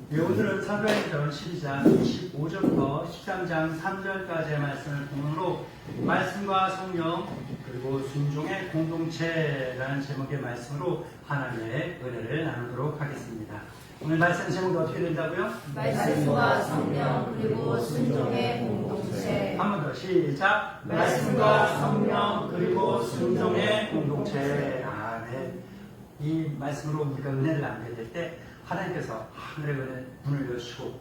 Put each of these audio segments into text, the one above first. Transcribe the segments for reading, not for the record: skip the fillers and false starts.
네, 오늘은 사도행전 12장 25절부터 13장 3절까지의 말씀을 본문으로 말씀과 성령 그리고 순종의 공동체라는 제목의 말씀으로 하나님의 은혜를 나누도록 하겠습니다. 오늘 말씀 제목이 어떻게 된다고요? 말씀과 성령 그리고 순종의 공동체. 한 번 더 시작. 말씀과 성령 그리고 순종의 공동체. 네. 이 말씀으로 우리가 은혜를 나누게 될 때 하나님께서 하늘의 은혜 문을 여시고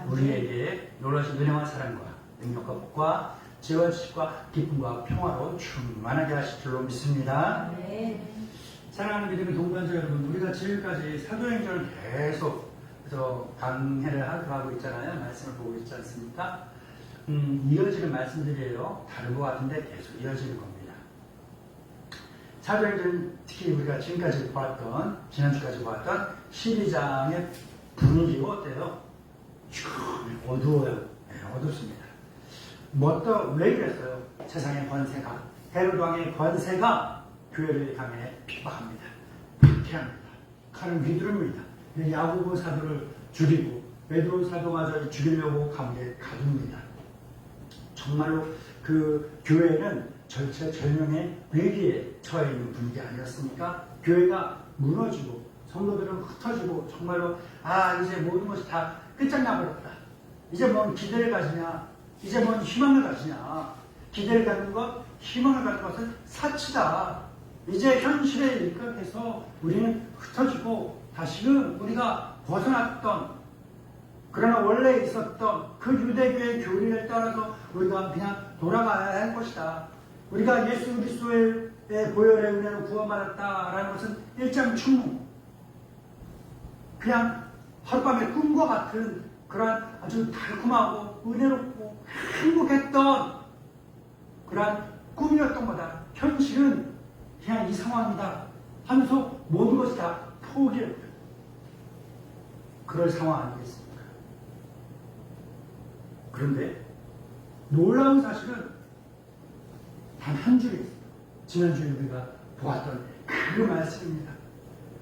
우리에게 놀라신 은혜와 사랑과 능력과 복과 지혜와 지식과 기쁨과 평화로 충만하게 하실 줄로 믿습니다. 사랑하는 믿음의 동반자 여러분, 우리가 지금까지 사도행전을 계속 그래서 강해를 하고 있잖아요. 말씀을 보고 있지 않습니까? 이어지는 말씀들이에요. 다른 것 같은데 계속 이어지는 겁니다. 사도행전 특히 우리가 지금까지 보았던 지난주까지 보았던 12장의 분위기가 어때요? 어두워요. 네, 어둡습니다. 왜 그랬어요? 세상의 권세가 헤롯 왕의 권세가 교회를 향해 핍박합니다. 박해합니다. 칼을 휘두릅니다. 야고보 사도를 죽이고 베드로 사도마저 죽이려고 가운데 가둡니다. 정말로 그 교회는 절체절명의 위기에 처해 있는 분위기 아니었습니까? 교회가 무너지고 성도들은 흩어지고 정말로 이제 모든 것이 다 끝장나버렸다. 이제 뭔 기대를 가지냐? 이제 뭔 희망을 가지냐? 기대를 갖는 것, 희망을 갖는 것은 사치다. 이제 현실에 입각해서 우리는 흩어지고 다시금 우리가 벗어났던 그러나 원래 있었던 그 유대교의 교리를 따라서 우리가 그냥 돌아가야 할 것이다. 우리가 예수 그리스도의 보혈의 은혜로 구원받았다라는 것은 일장춘몽, 그냥 하룻밤의 꿈과 같은 그러한 아주 달콤하고 은혜롭고 행복했던 그러한 꿈이었던 거다. 현실은 그냥 이 상황이다 하면서 모든 것을 다 포기했다. 그럴 상황 아니겠습니까? 그런데 놀라운 사실은 단 한 줄이 있습니다. 지난주에 우리가 보았던 그 말씀입니다.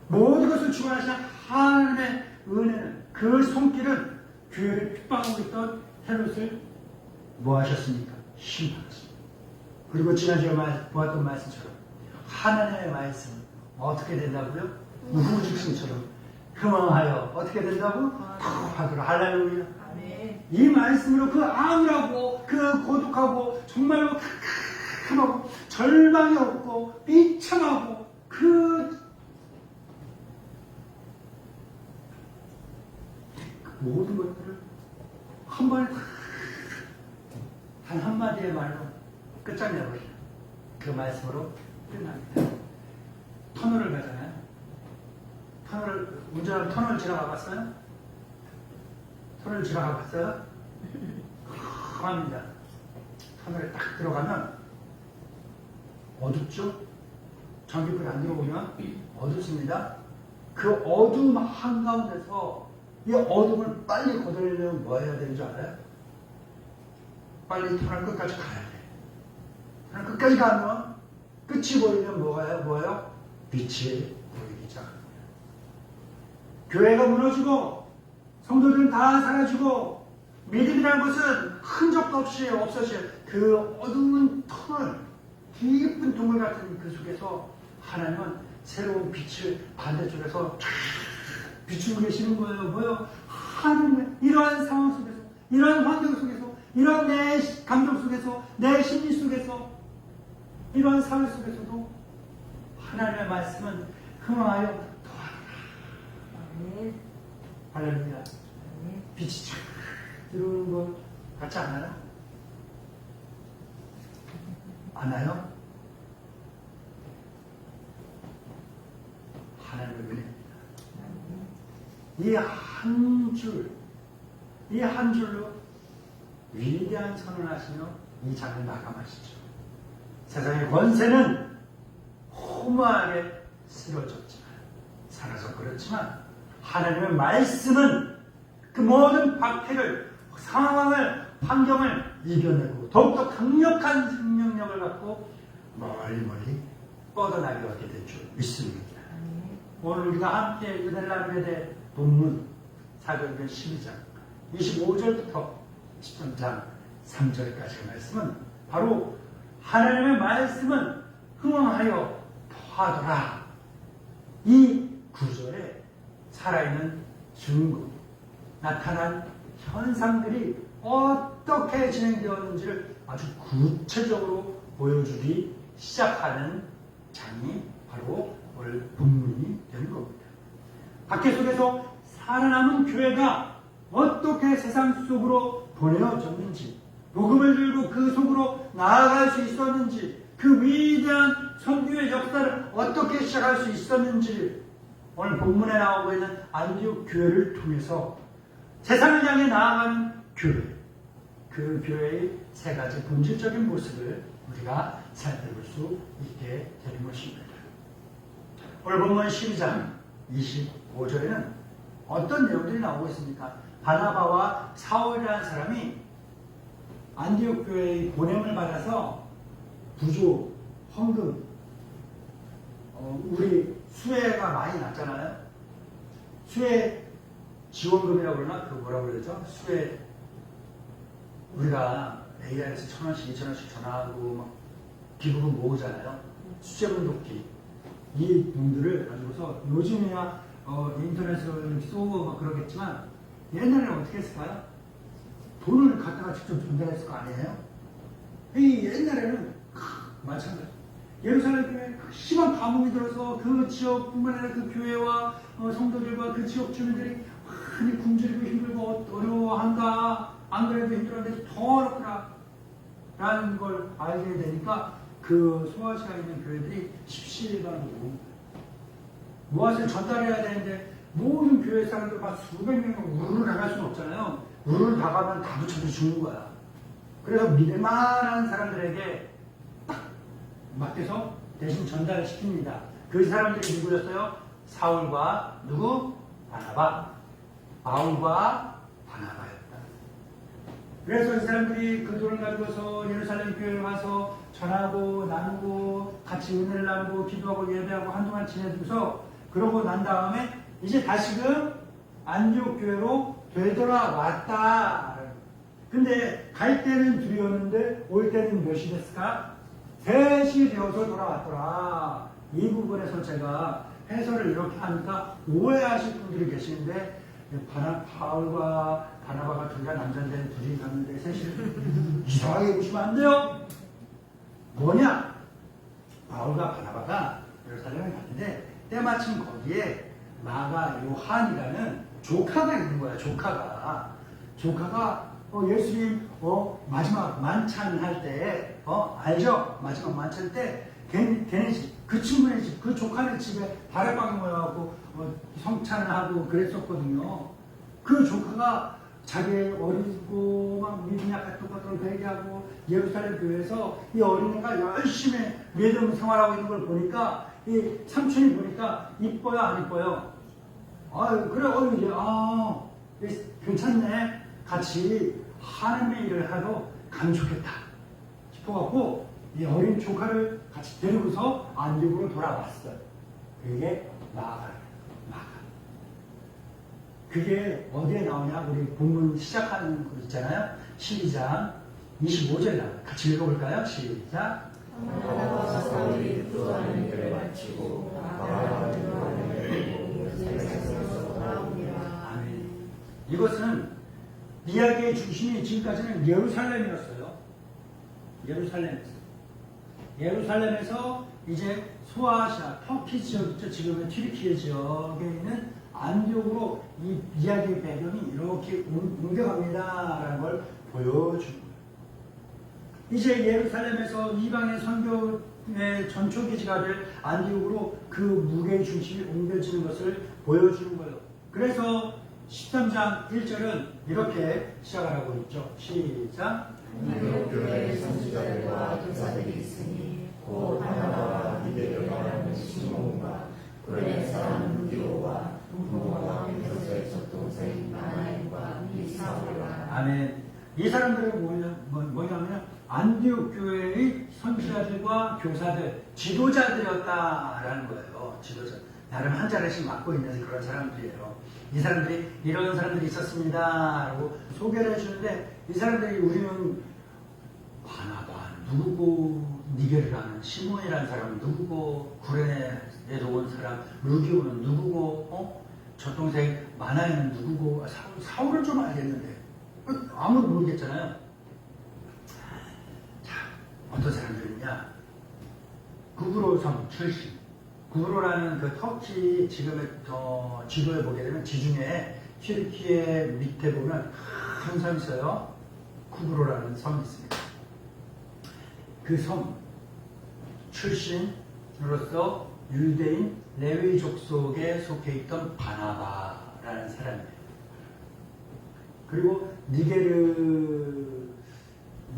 모든 것을 주관하시는 하나님의 은혜는, 그 손길은 교회를 핍박하고 있던 헤롯을 뭐 하셨습니까? 심판하십니다. 그리고 지난주에 보았던 말씀처럼 하나님의 말씀은 어떻게 된다고요? 우후죽순처럼 흥황하여 어떻게 된다고? 하도록 할렐루야. 이 말씀으로 그 암울하고 그 고독하고 정말로 캄캄하고 절망이 없고 비참하고 그 모든 것들을 한 번에 단 한마디의 말로 끝장내버리는 그 말씀으로 끝납니다. 터널을 가잖아요. 운전하면 터널 지나가 봤어요? 터널 지나가 봤어요? 험합니다. 터널에 딱 들어가면 어둡죠? 전기불이 안 들어오면 어둡습니다. 그 어두움 한가운데서 이 어둠을 빨리 걷어내려면 뭐 해야 되는 줄 알아요? 빨리 터널 끝까지 가야 돼. 터널 끝까지 가면 끝이 보이면 뭐예요? 빛이 보이기 시작합니다. 교회가 무너지고 성도들은 다 사라지고 믿음이라는 것은 흔적도 없이 없어질 그 어두운 터널, 깊은 동굴 같은 그 속에서 하나님은 새로운 빛을 반대쪽에서 비추고 계시는 거예요. 뭐요? 하나님은 이러한 상황 속에서, 이러한 환경 속에서, 이러한 내 감정 속에서, 내 심리 속에서, 이러한 사회 속에서도 하나님의 말씀은 흥황하여 도와라. 할렐루야. 빛이 쫙 들어오는 것 같지 않아요? 않아요? 하나님의 은혜입니다. 이 한 줄로 위대한 선언하시며 이 장을 마감하시죠. 세상의 권세는 허무하게 쓰러졌지만, 살아서 그렇지만, 하나님의 말씀은 그 모든 박해를, 상황을, 환경을 이겨내고 더욱더 강력한 생명력을 갖고 멀리 뻗어나게 얻게 될 줄 믿습니다. 오늘 우리가 함께 은혜를 나누게 될 본문 사도행전 12장 25절부터 13장 3절까지의 말씀은 바로 하나님의 말씀은 흥황하여 더하더라. 이 구절에 살아있는 증거, 나타난 현상들이 어떻게 진행되었는지를 아주 구체적으로 보여주기 시작하는 장이 바로 오늘 본문이 되는 겁니다. 박해 속에서 살아남은 교회가 어떻게 세상 속으로 보내어졌는지, 복음을 들고 그 속으로 나아갈 수 있었는지, 그 위대한 선교의 역사를 어떻게 시작할 수 있었는지를 오늘 본문에 나오고 있는 안디옥 교회를 통해서 세상을 향해 나아가는 교회, 그 교회의 세 가지 본질적인 모습을 우리가 살펴볼 수 있게 되는 것입니다. 오늘 본문 12장 25절에는 어떤 내용들이 나오고 있습니까? 바나바와 사울이라는 사람이 안디옥 교회의 보냄을 받아서 부조, 헌금, 우리 수혜가 많이 났잖아요. 수혜 지원금이라고 그러나 그 뭐라고 그러죠? 수혜 우리가 AI에서 1,000원씩 2,000원씩 전화하고 막 기부금 모으잖아요. 수제분 돕기 이 돈들을 가지고서 요즘이야 인터넷으로 이렇게 쏘고 막 그러겠지만 옛날에는 어떻게 했을까요? 돈을 갖다가 직접 전달했을 거 아니에요? 이 옛날에는 마찬가지. 예루살렘 교회에 심한 가뭄이 들어서 그 지역뿐만 아니라 그 교회와 성도들과 그 지역 주민들이 많이 굶주리고 힘들고 어려워한다. 안 그래도 힘들었는데 더 어렵구나 라는 걸 알게 되니까 그 소아시아에 있는 교회들이 십시일반으로 무엇을 전달해야 되는데 모든 교회 사람들 막 수백 명이 우르르 나갈 수는 없잖아요. 우르르 나가면 다 붙여서 죽는 거야. 그래서 믿을만한 사람들에게 딱 맡겨서 대신 전달을 시킵니다. 그 사람들이 누구였어요? 사울과 누구? 바나바. 바울과 바나바였다. 그래서 이 사람들이 그 돈을 가지고서 예루살렘 교회에 와서 전하고 나누고 같이 은혜를 나누고 기도하고 예배하고 한동안 지내주고서 그러고 난 다음에 이제 다시금 안디옥 교회로 되돌아왔다. 근데 갈 때는 둘이었는데 올 때는 몇이 됐을까? 셋이 되어서 돌아왔더라. 이 부분에서 제가 해설을 이렇게 하니까 오해하실 분들이 계시는데 바울과 바나바가 둘 다 남자인데 둘이 갔는데 셋이 이상하게 보시면 안 돼요. 뭐냐? 바울과 바나바가 예루살렘에 갔는데 때마침 거기에 마가 요한이라는 조카가 있는 거야. 조카가 예수님 마지막 만찬할 때 알죠? 마지막 만찬 때 걔네 집, 그 친구네 집, 그 조카네 집에 다락방에 모여갖고 성찬을 하고 그랬었거든요. 그 조카가 자기 어리고 막 믿음 약간 똑같은 얘기하고 예루살렘 교회에서 이 어린애가 열심히 믿음 생활하고 있는 걸 보니까 이 삼촌이 보니까 이뻐요 안 이뻐요? 그래 이제 괜찮네. 같이 하나님의 일을 하러 가면 좋겠다 싶어갖고 이 어린 조카를 같이 데리고서 안디옥으로 돌아왔어요. 그게 마가. 그게 어디에 나오냐? 우리 본문 시작하는 거 있잖아요. 12장 25절에 나와요. 같이 읽어볼까요? 시작. 바나바와 사울이 기도하는 일을 마치고 아멘. 이것은 이야기의 중심이 지금까지는 예루살렘이었어요. 예루살렘에서 이제 소아시아, 터키 지역 있죠. 지금의 튀르키예 지역에 있는 안디옥으로 이 이야기의 배경이 이렇게 옮겨갑니다라는 걸 보여준 거예요. 이제 예루살렘에서 이방의 선교의 전초기지가 될 안디옥으로 그 무게의 중심이 옮겨지는 것을 보여주는 거예요. 그래서 13장 1절은 이렇게 시작을 하고 있죠. 시작. 안디옥 교회의 선지자들과 교사들이 있으니 곧 바나바와 디데오라는 시몬과 구레네 사람 루디오와 부모와 에베소의 첫 동생 마나엘과 사울과 아멘. 이 사람들은 뭐냐면 안디옥 교회의 선지자들과 교사들, 지도자들이었다라는 거예요. 지도자. 나름 한 자리씩 맡고 있는 그런 사람들이에요. 이 사람들이 이런 사람들이 있었습니다. 라고 소개를 해주는데 이 사람들이 우리는 바나바 누구고, 니게르라는 시몬이라는 사람은 누구고, 구레네에서 온 사람 루기오는 누구고, 저 동생 마나에는 누구고, 사울을 좀 알겠는데 아무도 모르겠잖아요. 자, 어떤 사람들이냐? 구브로 섬 출신. 구브로라는 그 터키 지금의 지도에 보게 되면 지중해 튀르키예 밑에 보면 큰 섬이 있어요. 구브로라는 섬이 있습니다. 그 섬 출신으로서 유대인 레위족 속에 속해 있던 바나바라는 사람이에요. 그리고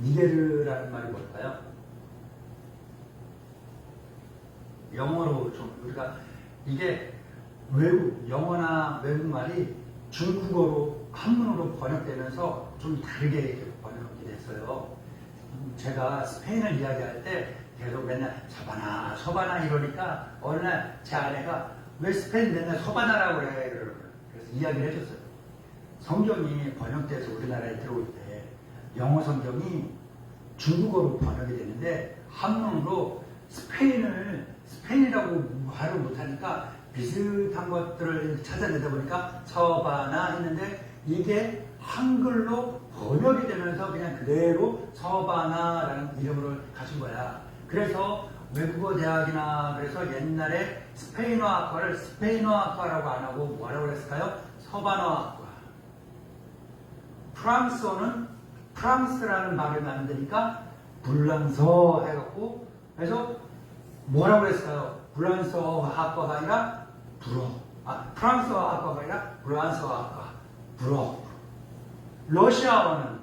니게르라는 말이 뭘까요? 영어로 좀 우리가 이게 영어나 외국말이 중국어로 한문으로 번역되면서 좀 다르게 이렇게 번역이 됐어요. 제가 스페인을 이야기할 때 계속 맨날 서바나 이러니까 어느 날 제 아내가 왜 스페인 맨날 서바나라고 그래? 그래서 이야기를 해줬어요. 성경이 번역돼서 우리나라에 들어올 때 영어 성경이 중국어로 번역이 되는데 한문으로 스페인이라고 말을 못하니까 비슷한 것들을 찾아내다 보니까 서바나 했는데 이게 한글로 번역이 되면서 그냥 그대로 서바나라는 이름을 가진 거야. 그래서 외국어 대학이나 그래서 옛날에 스페인어 학과를 스페인어 학과라고 안 하고 뭐라고 그랬을까요? 서바나 학과. 프랑스어는 프랑스라는 말을 만드니까 불란서 해갖고 그래서 뭐라고 그랬을까요? 불란서 학과가 아니라 프랑스어 학과가 아니라 불란서 학과. 러시아어는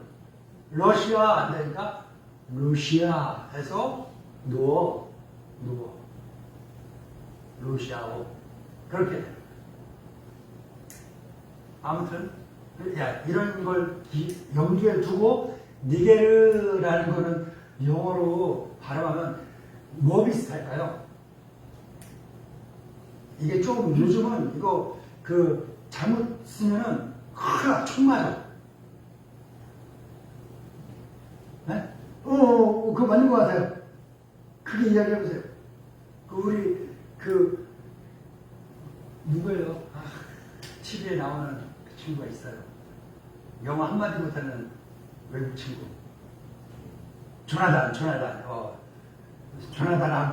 러시아 안 되니까 루시아 해서 누워 러시아어 그렇게 돼요. 아무튼 이런 걸 염두에 두고 니게르라는 거는 영어로 발음하면 뭐 비슷할까요? 이게 좀 요즘은 이거 잘못 쓰면은 큰일 나, 총 맞아. 네? 그거 맞는 것 같아요. 크게 이야기해보세요. 누구예요? TV에 나오는 그 친구가 있어요. 영어 한마디 못하는 외국 친구.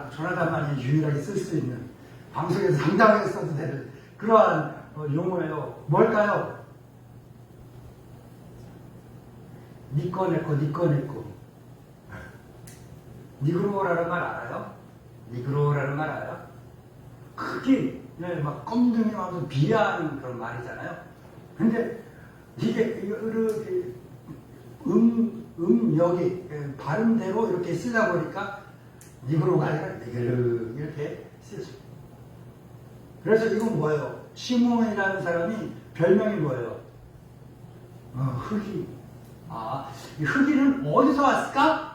조나단만이 유일하게 쓸 수 있는 방송에서 당당하게 써도 되는 그러한 용어예요. 뭘까요? 니꺼 내꺼 니그로라는 말 알아요? 니그로라는 말 알아요? 크게 막 껌둥이 나와서 비하하는 그런 말이잖아요. 근데 이게 이렇게 음역이 발음대로 이렇게 쓰다 보니까 니그로가 아니라 니그르 이렇게 쓰죠. 그래서 이건 뭐예요? 시몬이라는 사람이 별명이 뭐예요? 흑이. 이 흑이는 어디서 왔을까?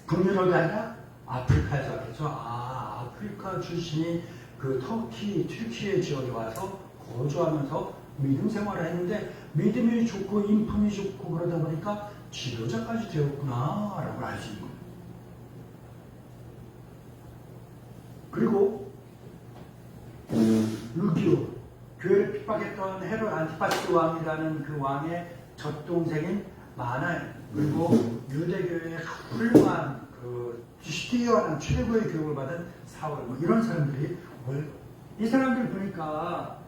북유럽이 아니라 아프리카에서 왔겠죠. 아프리카 출신이 그 터키, 튀르키예 지역에 와서 거주하면서 믿음 생활을 했는데 믿음이 좋고 인품이 좋고 그러다 보니까 지도자까지 되었구나 라고 알 수 있는 거예요. 그리고 루기오, 교회를 핍박했던 헤롯 안티파스 왕이라는 그 왕의 젖동생인 마나엘, 그리고 유대교회의 훌륭한 뛰어난 최고의 교육을 받은 사울, 이런 사람들이 이 사람들 보니까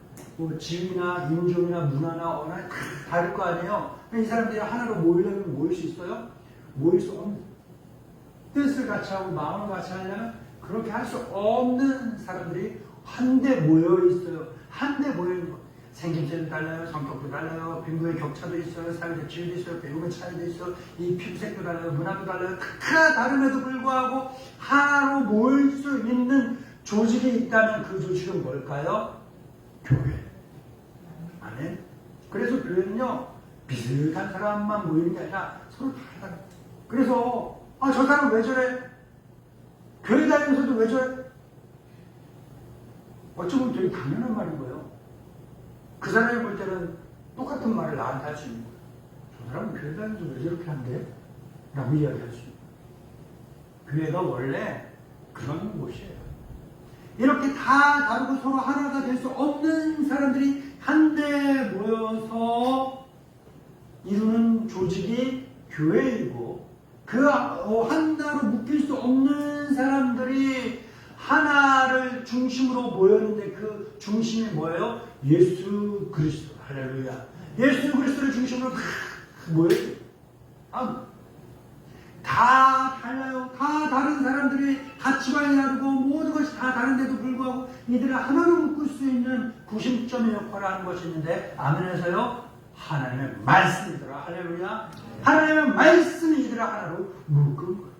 지위나 인종이나 문화나 언어나 다 다를 거 아니에요. 이 사람들이 하나로 모이려면 모일 수 있어요? 모일 수 없는, 뜻을 같이 하고 마음을 같이 하려면 그렇게 할 수 없는 사람들이 한데 모여 있어요. 한데 모여 있는 거. 생김새도 달라요, 성격도 달라요, 빈부의 격차도 있어요, 사회적 지위도 있어요, 배움의 차이도 있어요, 이 피부색도 달라요, 문화도 달라요. 다 다름에도 불구하고 하나로 모일 수 있는 조직이 있다면 그 조직은 뭘까요? 교회. 아멘. 그래서 교회는요, 비슷한 사람만 모이는 게 아니라 서로 다르다. 그래서 저 사람 왜 저래? 교회 다니면서도 왜 저래? 어쩌면 되게 당연한 말인 거예요. 그 사람이 볼 때는 똑같은 말을 나한테 할 수 있는 거예요. 저 사람은 교회 다니면서 왜 저렇게 한대? 라고 이야기할 수 있는 거예요. 교회가 원래 그런 곳이에요. 이렇게 다 다르고 서로 하나가 될 수 없는 사람들이 한데 모여서 이루는 조직이 교회이고, 그 하나로 묶일 수 없는 사람들이 하나를 중심으로 모였는데 그 중심이 뭐예요? 예수 그리스도. 할렐루야. 예수 그리스도를 중심으로 모여요. 다 달라요. 다 다른 사람들이 가치관이 다르고 모든 것이 다 다른데도 불구하고 이들을 하나로 묶을 수 있는 구심점의 역할을 하는 것이 있는데, 아멘에서요, 하나님의 말씀이더라. 할렐루야. 하나님의 말씀이 이들을 하나로 묶은 거예요.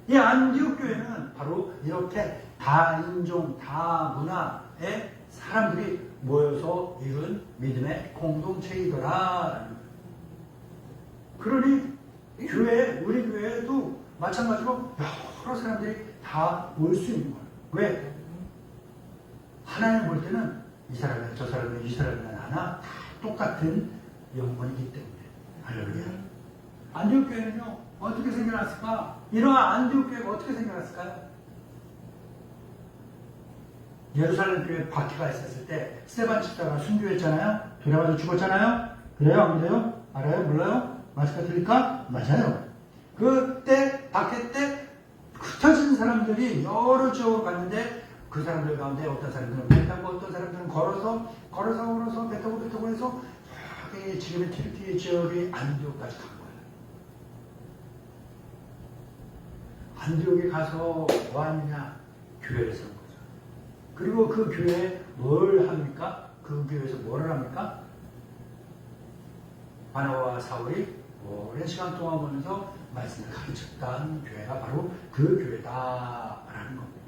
이 안디옥 교회는 바로 이렇게 다인종, 다문화의 사람들이 모여서 이룬 믿음의 공동체이더라라는 거예요. 그러니 우리 교회에도 마찬가지로 여러 사람들이 다 모일 수 있는 거예요. 왜? 하나님 볼 때는 이 사람은 저 사람은 이 사람은 하나 다 똑같은 영혼이기 때문에. 할렐루야. 안디옥 교회는요, 어떻게 생겨났을까? 이러한 안디옥 교회가 어떻게 생겨났을까요? 예루살렘 교회에 박해가 있었을 때 스데반 집사가 순교했잖아요. 돌아가서 죽었잖아요. 그래요? 안 그래요? 알아요? 몰라요? 마스크 드릴까? 맞아요. 그때 박해 때 흩어진 사람들이 여러 지역으로 갔는데, 그 사람들 가운데 어떤 사람들은 배 타고, 어떤 사람들은 걸어서 배 타고 해서 여기 지금의 튀르키예 지역이 안디옥까지 간 거예요. 안디옥에 가서 뭐 하느냐? 교회를 세운 거죠. 그리고 그 교회에 뭘 합니까? 그 교회에서 뭐를 합니까? 바나바와 사울이 오랜 시간 동안 보면서 말씀을 가르쳤던 교회가 바로 그 교회다라는 겁니다.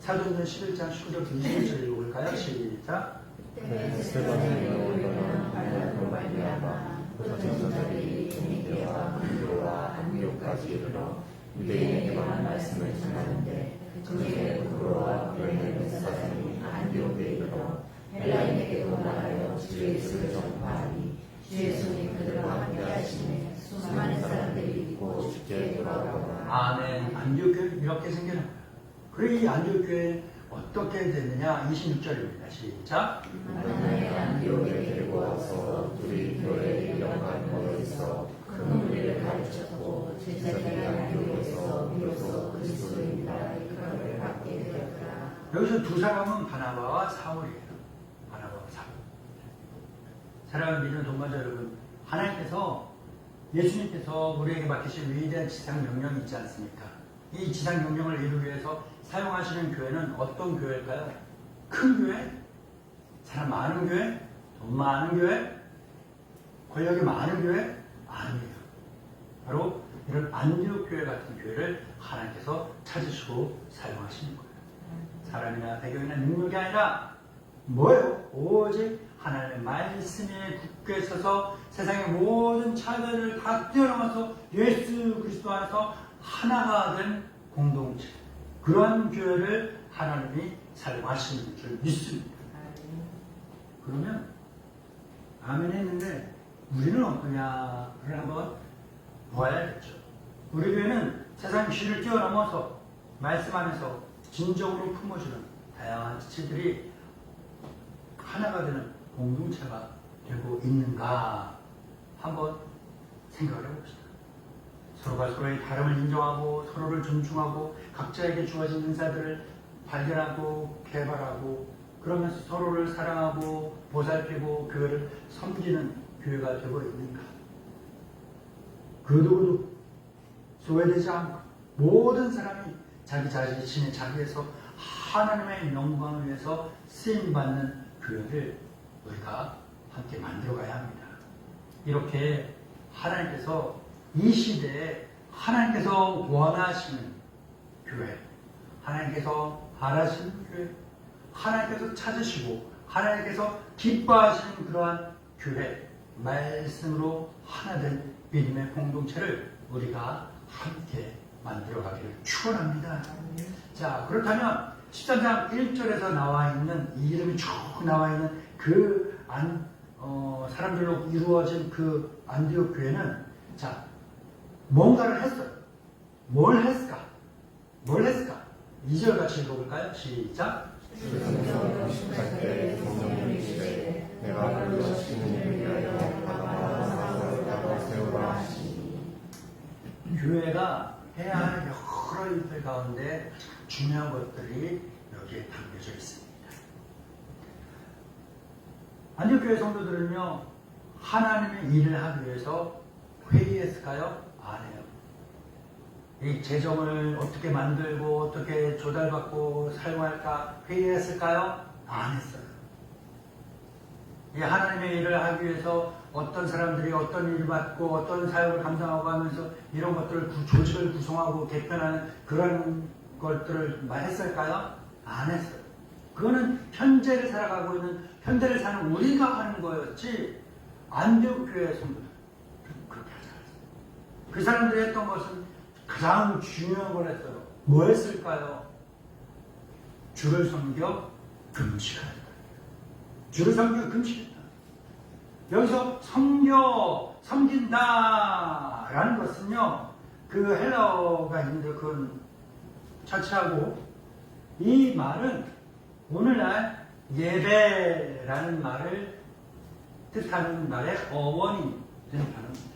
사도행전 11장 19절부터 21절 읽어볼까요? 시작. 스데반에게 오려는 반란으로 말미암아 전도자들이 디미데와 근교와 안디옥까지 이르러 유대인에게 관한 말씀을 전하는데, 그중에 부로와 베르나베 사람이 안디옥에 이르러 헬라인에게도 말하여 주 예수를 전파하니 주 예수님 그들과 함께 하시네 수많은 사람들이 믿고 주께 돌아오더라. 아멘. 안디옥 교회 이렇게 생겨난 거예요. 그리고 이 안디옥 교회 어떻게 됐느냐? 26절입니다. 시작. 만나에 안디옥에 데리고 와서 우리 교회의 영광 모여서 그 우리를 가르쳤고, 제자들이 안디옥에서 비로소 그리스도인이라의 그를 받게 되었더라. 여기서 두 사람은 바나바와 사울이에요. 바나바와 사울. 사랑하는 믿는 동반자 여러분, 하나님께서, 예수님께서 우리에게 맡기신 위대한 지상 명령이 있지 않습니까? 이 지상 명령을 이루기 위해서 사용하시는 교회는 어떤 교회일까요? 큰 교회? 사람 많은 교회? 돈 많은 교회? 권력이 많은 교회? 아니에요. 바로 이런 안디옥 교회 같은 교회를 하나님께서 찾으시고 사용하시는 거예요. 사람이나 배경이나 능력이 아니라 뭐예요? 오직 하나님의 말씀에 굳게 서서 세상의 모든 차별을 다 뛰어넘어서 예수 그리스도 안에서 하나가 된 공동체, 그러한 교회를 하나님이 사용하시는 줄 믿습니다. 그러면 아멘 했는데 우리는 어떠냐를 한번 보아야겠죠. 우리 교회는 세상 귀를 뛰어넘어서 말씀 안에서 진정으로 품어주는 다양한 지체들이 하나가 되는 공동체가 되고 있는가 한번 생각을 해봅시다. 서로가 서로의 다름을 인정하고 서로를 존중하고 각자에게 주어진 은사들을 발견하고 개발하고 그러면서 서로를 사랑하고 보살피고 교회를 섬기는 교회가 되고 있는가. 그 누구도 소외되지 않고 모든 사람이 자기 자신의 자리에서 하나님의 영광을 위해서 쓰임받는 교회를 우리가 함께 만들어가야 합니다. 이렇게 하나님께서 이 시대에 하나님께서 원하시는 교회, 하나님께서 바라시는 교회, 하나님께서 찾으시고 하나님께서 기뻐하시는 그러한 교회, 말씀으로 하나된 믿음의 공동체를 우리가 함께 만들어가기를 축원합니다. 자, 그렇다면 13장 1절에서 나와 있는 이 이름이 쭉 나와 있는 그 사람들로 이루어진 그 안디옥 교회는 자, 뭔가를 했어요. 뭘 했을까? 2절 같이 읽어볼까요? 시작. 내가 불러주시는 일을 위하여 사람을 세우라 하시니. 교회가 해야 할 여러 일들 가운데 중요한 것들이 여기에 담겨져 있습니다. 안디옥교회 성도들은요, 하나님의 일을 하기 위해서 회의했을까요? 안 해요. 이 재정을 어떻게 만들고 어떻게 조달받고 사용할까 회의했을까요? 안 했어요. 이 하나님의 일을 하기 위해서 어떤 사람들이 어떤 일을 맡고 어떤 사역을 감당하고 하면서 이런 것들을 조직을 구성하고 개편하는 그런 것들을 했을까요? 안 했어요. 그거는 현재를 살아가고 있는 현대를 사는 우리가 하는 거였지 안디옥 교회 성도들 그렇게 하지 않았어요. 그 사람들이 했던 것은 가장 중요한 걸 했어요. 뭐 했을까요? 주를 섬겨 금식하였다. 주를 섬겨 금식했다. 여기서 섬긴다라는 것은요, 그 헬라어가 있는데 그건 차치하고 이 말은 오늘날 예배라는 말을 뜻하는 말의 어원이 되는 단어입니다.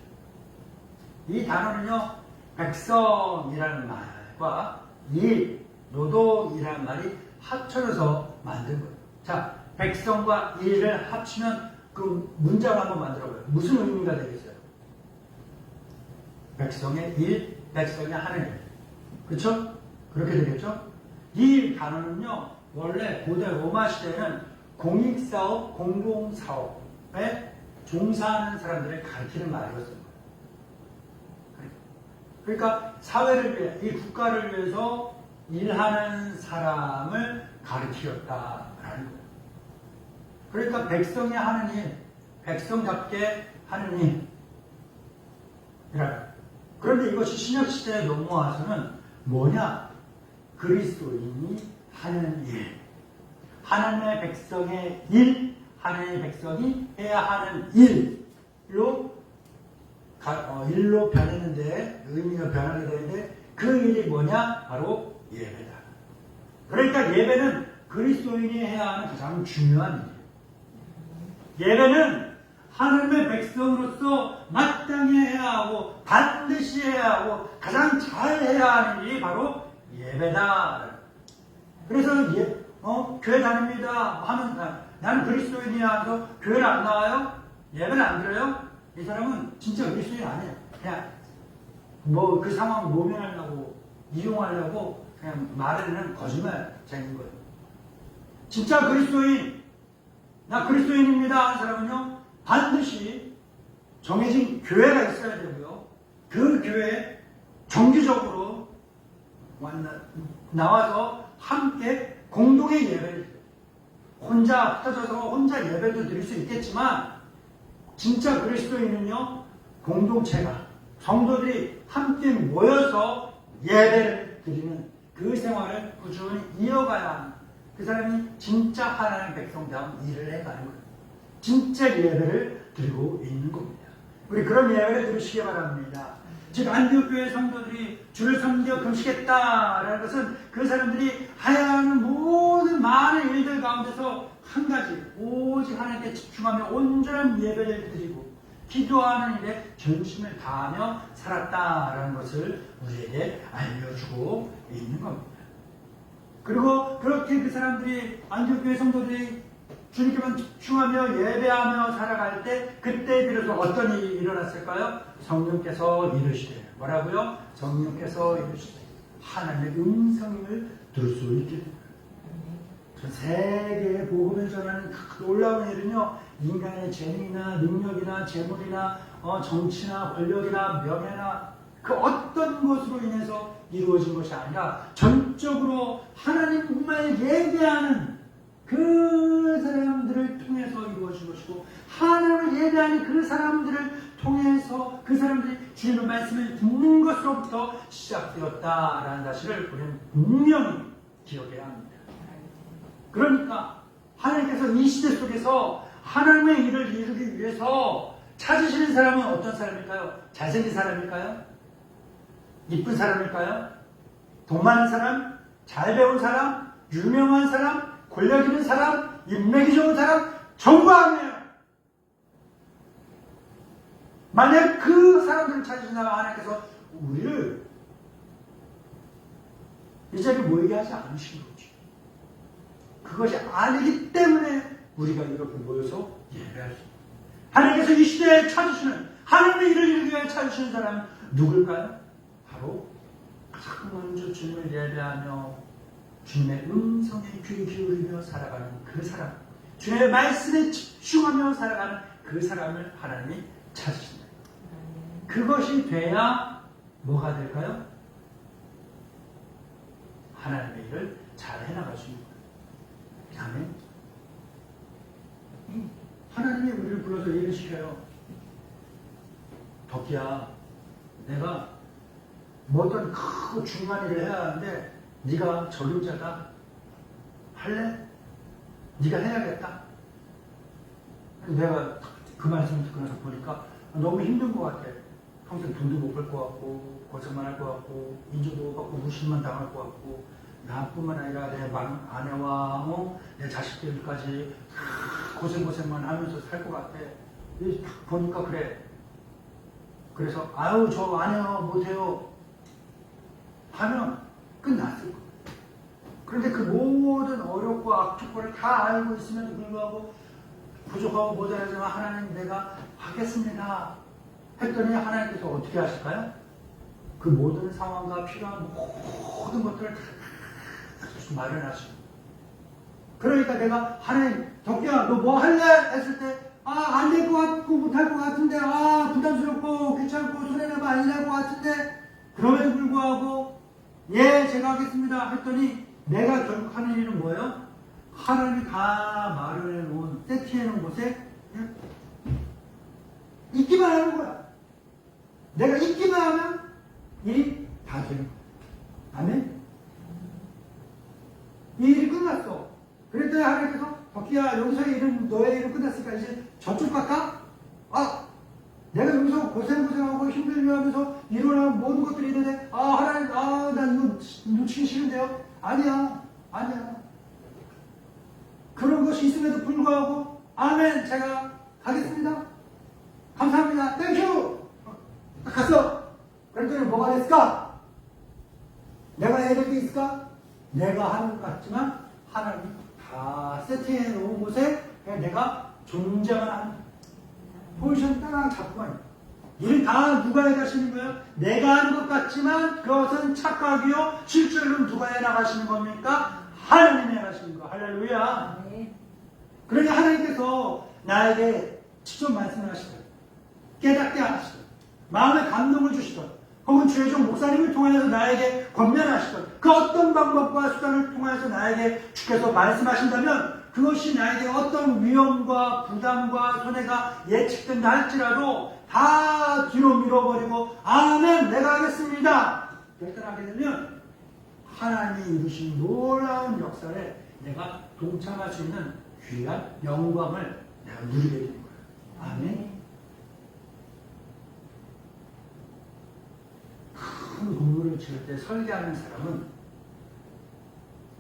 이 단어는요, 백성이라는 말과 일, 노동이라는 말이 합쳐져서 만든 거예요. 자, 백성과 일을 합치면 그 문장을 한번 만들어봐요. 무슨 의미가 되겠어요? 백성의 일, 백성의 하는 일. 그렇죠? 그렇게 되겠죠? 이 단어는요, 원래 고대 로마 시대는 공익사업, 공공사업에 종사하는 사람들을 가리키는 말이었어요. 그러니까 사회를 위해, 이 국가를 위해서 일하는 사람을 가리키었다라는 거예요. 그러니까 백성이 하는 일, 백성답게 하는 일. 그런데 이것이 신약시대에 넘어와서는 뭐냐? 그리스도인이 하는 일. 하나님의 백성의 일, 하나님의 백성이 해야 하는 일로 변했는데, 의미가 변하게 되는데, 그 일이 뭐냐? 바로 예배다. 그러니까 예배는 그리스도인이 해야 하는 가장 중요한 일. 예배는 하나님의 백성으로서 마땅히 해야 하고 반드시 해야 하고 가장 잘 해야 하는 일이 바로 예배다. 그래서 교회 다닙니다 하면 나는 그리스도인이야 해서 교회를 안 나와요? 예배를 안 드려요? 이 사람은 진짜 그리스도인 아니에요. 그냥 뭐 그 상황 모면하려고 이용하려고 그냥 말하는 거짓말쟁인 거예요. 진짜 그리스도인, 나 그리스도인입니다 하는 사람은요, 반드시 정해진 교회가 있어야 되고요. 그 교회에 정기적으로 나와서 함께 공동의 예배를, 혼자 흩어져서 혼자 예배도 드릴 수 있겠지만, 진짜 그리스도인은요, 공동체가, 성도들이 함께 모여서 예배를 드리는 그 생활을 꾸준히 이어가야 하는, 그 사람이 진짜 하나님의 백성다운 일을 해가는 거예요. 진짜 예배를 드리고 있는 겁니다. 우리 그런 예배를 드리시기 바랍니다. 즉 안디옥 교회 성도들이 주를 섬겨 금식했다라는 것은 그 사람들이 해야 하는 모든 많은 일들 가운데서 한 가지, 오직 하나님께 집중하며 온전한 예배를 드리고 기도하는 일에 전심을 다하며 살았다라는 것을 우리에게 알려주고 있는 겁니다. 그리고 그렇게 그 사람들이 안디옥 교회 성도들이 주님께만 집중하며 예배하며 살아갈 때 그때 비로소 어떤 일이 일어났을까요? 성령께서 이르시되, 뭐라고요? 성령께서 이르시되 하나님의 음성을 들을 수 있게 됩니다. 전 세계에 복음을 전하는 그 놀라운 일은요, 인간의 재능이나 능력이나 재물이나 정치나 권력이나 명예나 그 어떤 것으로 인해서 이루어진 것이 아니라 전적으로 하나님만 예배하는 그 사람들을 통해서 이루어진 것이고, 하나님을 예배하는 그 사람들을 통해서 그 사람들이 주님의 말씀을 듣는 것으로부터 시작되었다라는 사실을 우리는 분명히 기억해야 합니다. 그러니까 하나님께서 이 시대 속에서 하나님의 일을 이루기 위해서 찾으시는 사람은 어떤 사람일까요? 잘생긴 사람일까요? 이쁜 사람일까요? 돈 많은 사람? 잘 배운 사람? 유명한 사람? 권력 있는 사람? 인맥이 좋은 사람? 전부 아니에요. 만약 그 사람들을 찾으신다면 하나님께서 우리를 이 자리에 모이게 하지 않으신 거지. 그것이 아니기 때문에 우리가 이렇게 모여서 예배할 수 있습니다. 하나님께서 이 시대에 찾으시는, 하나님의 일을 이루기 위해 찾으시는 사람은 누굴까요? 바로 가장 먼저 주님을 예배하며 주님의 음성에 귀 기울이며 살아가는 그 사람, 주님의 말씀에 집중하며 살아가는 그 사람을 하나님이 찾으신다. 그것이 돼야 뭐가 될까요? 하나님의 일을 잘 해나갈 수 있는 거예요. 아멘. 하나님이 우리를 불러서 일을 시켜요. 덕기야, 내가 뭐 어떤 크고 중요한 일을 해야 하는데 네가 적임자다. 할래? 네가 해야겠다. 내가 그 말씀을 듣고 나서 보니까 너무 힘든 것 같아. 평생 돈도 못 벌 것 같고 고생만 할 것 같고 인정도 받고 무신만 당할 것 같고 나뿐만 아니라 내 아내와 내 자식들까지 다 고생만 하면서 살 것 같아. 딱 보니까 그래. 그래서 아유 저 안 해요 못해요 하면 끝났을 거야. 그런데 그 모든 어렵고 악조건을 다 알고 있음에도 불구하고 부족하고 모자라지만 하나님 내가 하겠습니다 했더니 하나님께서 어떻게 하실까요? 그 모든 상황과 필요한 모든 것들을 다 마련하시고, 그러니까 내가 하나님 덕기야 너 뭐 할래? 했을 때 안 될 것 같고 못할 것 같은데 부담스럽고 귀찮고 손해내고 안 될 것 같은데 그럼에도 불구하고 예 제가 하겠습니다 했더니 내가 결국 하는 일은 뭐예요? 하나님이 다 마련해 놓은 세팅해 놓은 곳에 있기만 하는 거야. 내가 있기만 하면 일이 다 되는 거야. 아멘? 이 일이 끝났어. 그랬더니 하나님께서 덕기야 여기서의 일은 너의 일은 끝났으니까 이제 저쪽 갈까? 내가 여기서 고생하고 힘들며 하면서 일어나는 모든 것들이 있는데 하나님 난 이거 놓치기 싫은데요? 아니야. 그런 것이 있음에도 불구하고 아멘 제가 가겠습니다. 감사합니다. 땡큐. 갔어. 그랬더니 뭐가 됐을까? 내가 해야 될 게 있을까? 내가 하는 것 같지만 하나님이 다 세팅해 놓은 곳에 그냥 내가 존재만 하는 포지션 딱 잡고만 일을 다 누가 해 가시는 거예요? 내가 하는 것 같지만 그것은 착각이요 실제로는 누가 해 나가시는 겁니까? 하나님이 해 가시는 거. 할렐루야. 그러니 하나님께서 나에게 직접 말씀을 하시더라. 깨닫게 하시더라. 마음에 감동을 주시더라. 혹은 주의종 목사님을 통해서 나에게 권면하시던 그 어떤 방법과 수단을 통해서 나에게 주께서 말씀하신다면 그것이 나에게 어떤 위험과 부담과 손해가 예측된다 할지라도 다 뒤로 밀어버리고 아멘 내가 하겠습니다 결단하게 되면 하나님이 이루신 놀라운 역사에 내가 동참할 수 있는 귀한 영광을 내가 누리게 되는 거예요. 아멘. 큰 건물을 지을 때 설계하는 사람은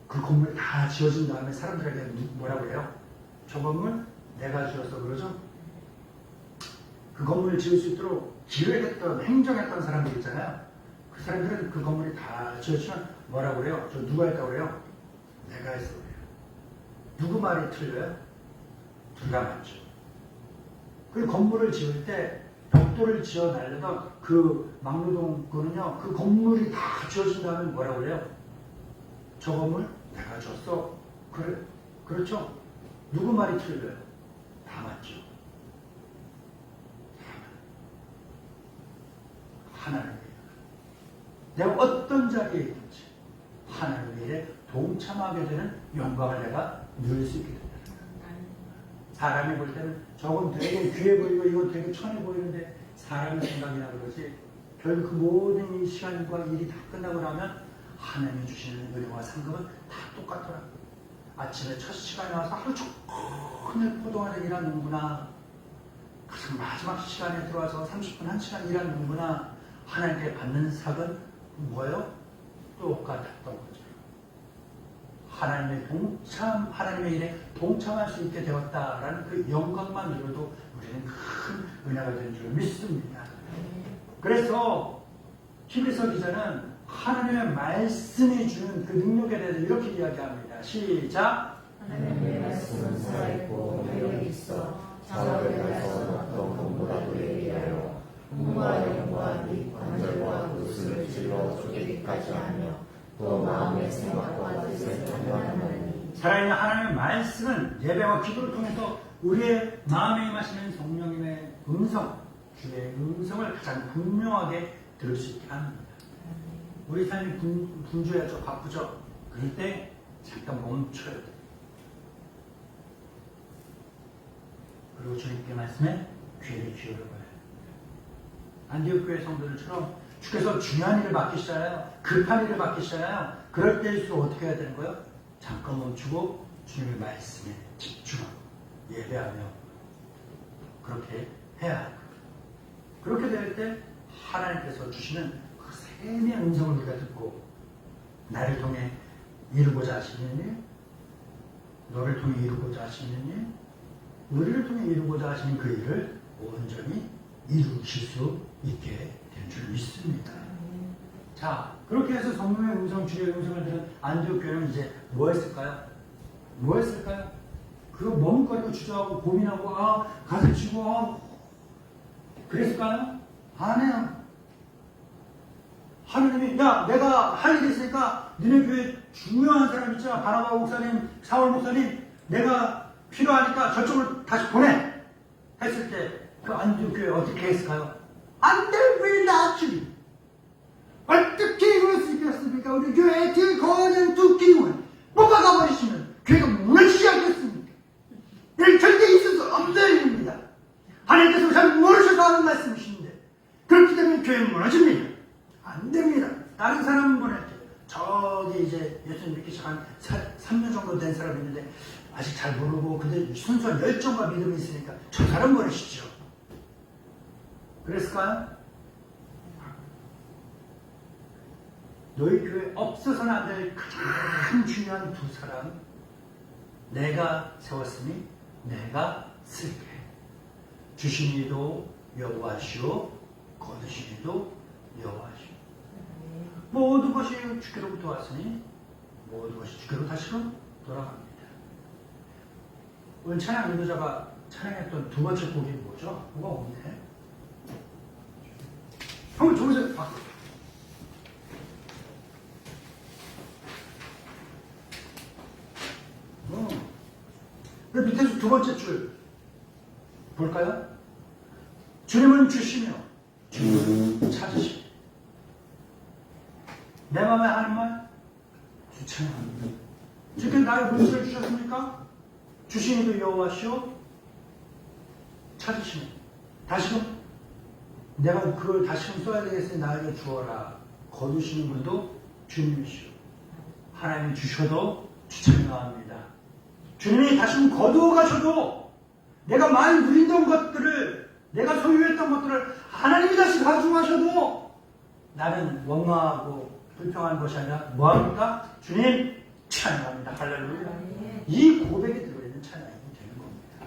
그 건물이 다 지어진 다음에 사람들에게 뭐라고 해요? 저 건물 내가 지어서 그러죠? 그 건물을 지을 수 있도록 기획했던, 행정했던 사람들 있잖아요. 그 사람들은 그 건물이 다 지어지면 뭐라고 그래요? 저 누가 했다고 그래요? 내가 했어 그래요. 누구 말이 틀려요? 둘 다 맞죠. 그 건물을 지을 때 벽돌을 지어 날려던 그 막루동 거는요, 그 건물이 다 지어진 다음에 뭐라고 그래요? 저 건물 내가 지었어. 그래, 그렇죠? 누구 말이 틀려요? 다 맞죠. 하나님의 내가 어떤 자리에 있든지 하나님의 일에 동참하게 되는 영광을 내가 누릴 수 있게 됩니다. 사람이 볼 때는 저건 되게 귀해 보이고 이건 되게 천해 보이는데 사람의 생각이나 그러지 결국 그 모든 이 시간과 일이 다 끝나고 나면 하나님이 주시는 은혜와 상급은 다 똑같더라고요. 아침에 첫 시간에 와서 하루 종일 포동하는 일한 농부나 가장 마지막 시간에 들어와서 30분 1시간 일한 농부나 하나님께 받는 상은 뭐예요? 똑같았던 거죠. 하나님의 일에 동참할 수 있게 되었다라는 그 영광만으로도 우리는 큰 은혜가 된 줄 믿습니다. 그래서 히브리서 기자는 하나님의 말씀이 주는 그 능력에 대해서 이렇게 이야기합니다. 시작. 하나님의 말씀은 살아있고 능력이 있어 자석을 달서 어떤 것보다도 예리하여 몸과 영과 및 관절과 구슬을 찔러 쪼개기까지 하며 또 마음의 생각과 뜻을 판단하느니. 살아있는 하나님의 말씀은 예배와 기도를 통해서 우리의 마음에 임하시는 성령님의 음성, 주의 음성을 가장 분명하게 들을 수 있게 합니다. 우리 삶이 분주해져 바쁘죠. 그럴 때 잠깐 멈춰야 돼요. 그리고 주님께 말씀에 귀를 기울여봐야 돼요. 안디옥 교회 성도들처럼 주께서 중요한 일을 맡기시잖아요. 급한 일을 맡기시잖아요. 그럴 때일수록 어떻게 해야 되는 거예요? 잠깐 멈추고 주님의 말씀에 집중하고 예배하며 그렇게 해야 합니다. 그렇게 될 때 하나님께서 주시는 그 세미한 음성을 우리가 듣고 나를 통해 이루고자 하시는 일, 너를 통해 이루고자 하시는 일, 우리를 통해 이루고자 하시는 그 일을 온전히 이루실 수 있게 된 줄 믿습니다. 자, 그렇게 해서 성령의 음성, 주의 음성을 들은 안디옥 교회는 이제 뭐 했을까요? 뭐 했을까요? 그거 머뭇거리고 주저하고 고민하고 가슴 치고 그랬을까요? 아니에요. 하느님이 야 내가 할 일이 있으니까 니네 교회 중요한 사람 있잖아. 바나바 목사님, 사울 목사님 내가 필요하니까 저쪽으로 다시 보내 했을 때 그 안디옥 교회 어떻게 했을까요? 안 돼, 왜 나지? 어떻게 그럴 수 있겠습니까? 우리 교회의 그 거대한 두 기둥을 뽑아가버리시면 교회가 무너지지 않겠습니까? 이런 절대 있을 수 없는 일입니다. 하나님께서 잘 모르셔서 하는 말씀이신데 그렇기 때문에 교회는 무너집니다. 안 됩니다. 다른 사람은 보낼게요. 저기 이제 예수님 믿기 시작한 3년 정도 된 사람이 있는데 아직 잘 모르고 근데 순수한 열정과 믿음이 있으니까 저 사람 보내시죠. 그랬을까요? 너희 교회에 없어서는 안 될 가장 중요한 두 사람 내가 세웠으니 내가 쓸게. 주신 이도 여호와시오 거두신 이도 여호와시오. 모든 것이 주께로부터 왔으니 모든 것이 주께로 다시로 돌아갑니다. 오늘 찬양 인도자가 찬양했던 두 번째 곡이 뭐죠? 뭐가 없네. 한번 저기서 봐. 그 밑에서 두 번째 줄 볼까요? 주님은 주시며 주님은 찾으시며 내 마음에 하는 말 주찬양합니다. 주께 나의 문제를 주셨습니까? 주시니도 여호와시오 찾으시며 다시금 내가 그걸 다시금 써야 되겠으니 나에게 주어라. 거두시는 분도 주님이시오. 하나님이 주셔도 주찬양합니다. 주님이 다시금 거두어 가셔도 내가 많이 누리던 것들을 내가 소유했던 것들을 하나님이 다시 가져가셔도 나는 원망하고 불평한 것이 아니라 뭐합니까? 주님 찬양합니다. 할렐루야. 이 고백이 들어있는 찬양이 되는 겁니다.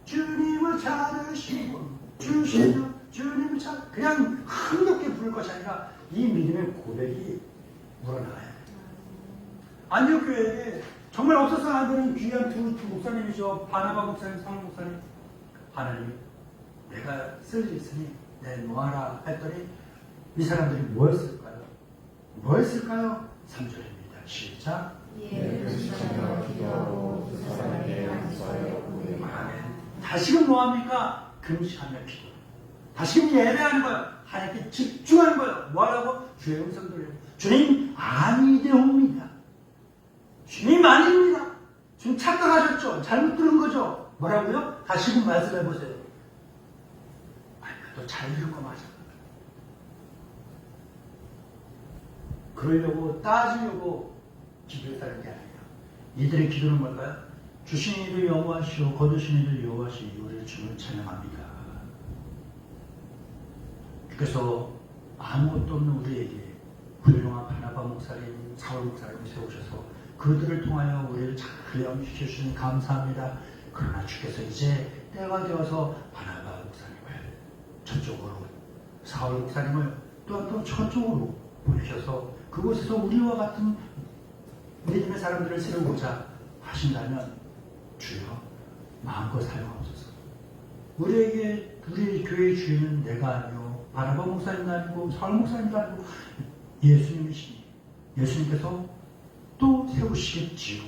주님을 찾으시고 주시며 주님을 찾 그냥 흥겹게 부를 것이 아니라 이 믿음의 고백이 우러나가야 돼요. 안디옥 교회에 정말 없어서는 안 되는 귀한 두 목사님이죠. 바나바 목사님, 사울 목사님. 하나님, 내가 쓸 일 있으니 내 놓아라 했더니 이 사람들이 뭐였을까요? 뭐였을까요? 3절입니다. 시작. 예수님과 기도하고 두 사람에게 안수하여 구해. 아멘. 다시금 뭐합니까? 금식하며 기도. 다시금 예배하는 거예요. 하나님께 집중하는 거예요. 뭐하라고? 주의 음성 들려고. 주님 아니되옵니다. 주님 아닙니다. 주님 착각하셨죠? 잘못 들은 거죠? 뭐라고요? 다시금 말씀해 보세요. 또 잘 들은 거 맞아. 그러려고 따지려고 기도했다는 게 아니에요. 이들의 기도는 뭘까요? 주신 이를 여호와시오 거두신 이를 여호와시오 우리의 주를 찬양합니다. 그래서 아무것도 없는 우리에게 훌륭한 바나바 목사님, 사울 목사님을 세우셔서 그들을 통하여 우리를 잘 영시켜주시니 감사합니다. 그러나 주께서 이제 때가 되어서 바나바 목사님을 저쪽으로, 사울 목사님을 또 저쪽으로 보내셔서 그곳에서 우리와 같은 믿음의 사람들을 세우고자 하신다면 주여 마음껏 사용하옵소서. 우리에게 우리 교회의 주인은 내가 아니요 바나바 목사님도 아니고 사울 목사님도 아니고 예수님이시니 예수님께서 또 세우시겠지요.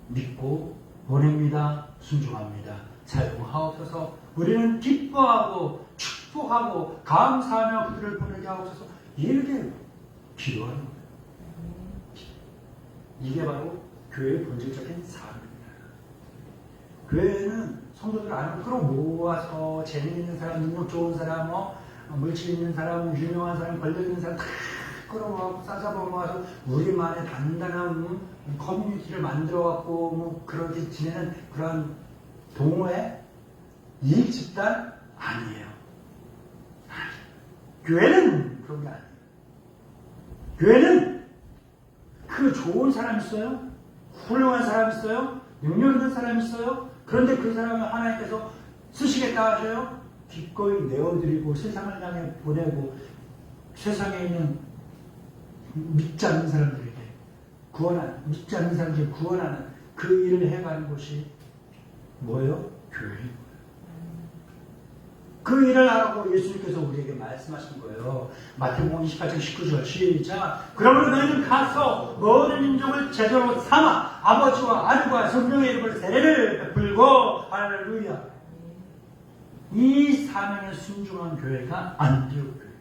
믿고 보냅니다. 순종합니다. 사용하옵소서. 우리는 기뻐하고 축복하고 감사하며 그들을 보내게 하옵소서. 이렇게 기도하는 거예요. 이게 바로 교회의 본질적인 삶입니다. 교회는 성도들 안으로 끌어모아서 재미있는 사람, 능력 좋은 사람, 물질 있는 사람, 유명한 사람, 권력 있는 사람 다 끌어모아서 싸잡아모아서 우리만의 단단한 커뮤니티를 만들어갖고 그렇게 지내는 그런 동호회, 이익 집단 아니에요. 교회는 그런 게 아니에요. 교회는 그 좋은 사람 있어요? 훌륭한 사람 있어요? 능력 있는 사람 있어요? 그런데 그 사람을 하나님께서 쓰시겠다 하셔요? 기꺼이 내어드리고 세상을 향해 보내고 세상에 있는 믿지 않는 사람들에게 믿지 않는 사람들에게 구원하는 그 일을 해가는 곳이 뭐예요? 교회예요. 그 일을 하라고 예수님께서 우리에게 말씀하신 거예요. 마태복음 28장 19절 시작. 그러므로 너희는 가서 모든 민족을 제자로 삼아 아버지와 아들과 성령의 이름으로 세례를 베풀고 할렐루야. 이 사명에 순종한 교회가 안디옥 교회.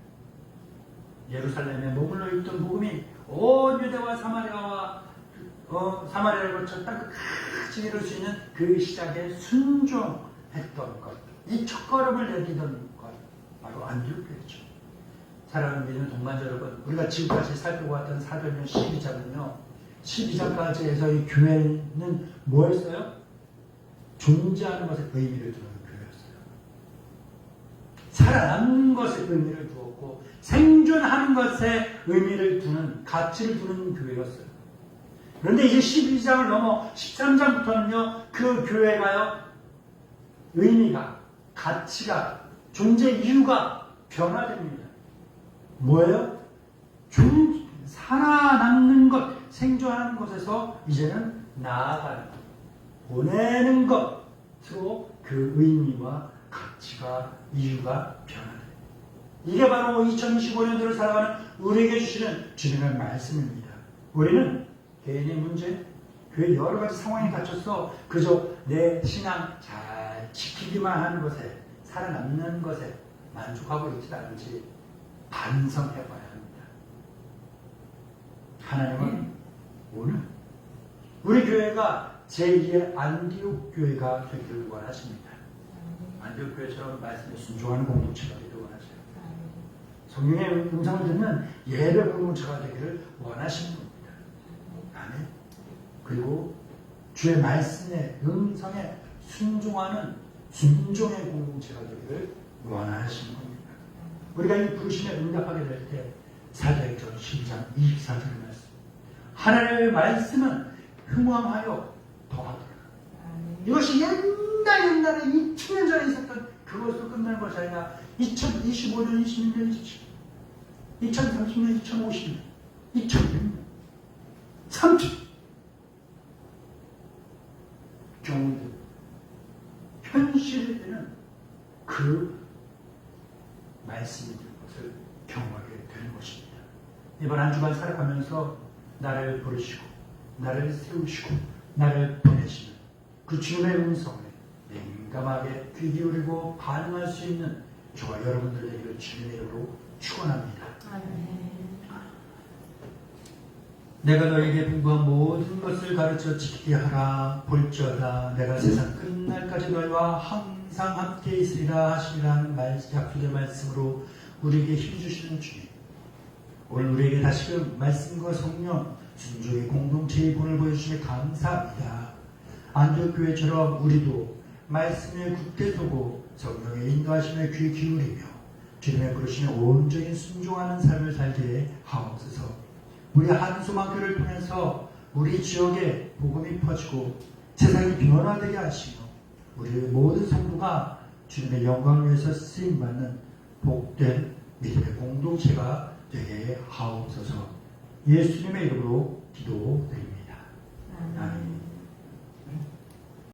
예루살렘에 머물러 있던 복음이 온 유대와 사마리아를 거쳐 땅 끝까지 이룰 수 있는 그 시작에 순종했던 것. 이 첫걸음을 내디던 것, 바로 안디옥 교회죠. 사랑하는 믿는 동반자 여러분, 우리가 지금까지 살펴보았던 사도행전 12장은요, 12장까지 해서 이 교회는 뭐였어요? 존재하는 것에 의미를 두는 교회였어요. 살아남는 것에 의미를 두었고, 생존하는 것에 의미를 두는, 가치를 두는 교회였어요. 그런데 이제 12장을 넘어 13장부터는요, 그 교회가요, 의미가, 가치가, 존재 이유가 변화됩니다. 뭐예요? 살아남는 것, 생존하는 것에서 이제는 나아가는 것, 보내는 것으로 그 의미와 가치가, 이유가 변화돼요. 이게 바로 2025년도를 살아가는 우리에게 주시는 주님의 말씀입니다. 우리는 개인의 문제, 교회 여러 가지 상황에 갇혀서 그저 내 신앙 잘 지키기만 하는 것에, 살아남는 것에 만족하고 있지 않은지 반성해 봐야 합니다. 하나님은 오늘 우리 교회가 제2의 안디옥 교회가 되기를 원하십니다. 안디옥 교회처럼 말씀에 순종하는 공동체가 되기를 원하세요. 성령의 음성을 듣는 예배 공동체가 되기를 원하시는 겁니다. 아멘. 그리고 주의 말씀의 음성에 순종하는 순종의 공동체가 되기를 원하시는 겁니다. 우리가 이 부르심에 응답하게 될 때 사도행전 12장 24절의 말씀, 하나님의 말씀은 흥왕하여 더하더라. 이것이 옛날에 2000년 전에 있었던 그것으로 끝나는 것이 아니라 2025년, 26년, 2030년, 2050년, 2100년, 30 경우도 현실이 되는 그 말씀이 되는 것을 경험하게 되는 것입니다. 이번 한 주간 살아가면서 나를 부르시고 나를 세우시고 나를 보내시는 그 주님의 음성에 민감하게 귀 기울이고 반응할 수 있는 저와 여러분들 되기를 주님의 이름으로 축원합니다. 내가 너에게 분부한 모든 것을 가르쳐 지키게 하라. 볼지어다 내가 세상 끝날까지 너희와 항상 항상 함께 있으리라 하시라는 약속의 말씀으로 우리에게 힘주시는 주님, 오늘 우리에게 다시금 말씀과 성령, 순종의 공동체의 본을 보여주시며 감사합니다. 안디옥교회처럼 우리도 말씀에 굳게 서고 성령의 인도하심에 귀 기울이며 주님의 부르심에 온전히 순종하는 삶을 살게 하옵소서. 우리 한소망교를 통해서 우리 지역에 복음이 퍼지고 세상이 변화되게 하시며 우리의 모든 성도가 주님의 영광을 위해서 쓰임받는 복된 믿음의 공동체가 되게 하옵소서. 예수님의 이름으로 기도드립니다. 아멘.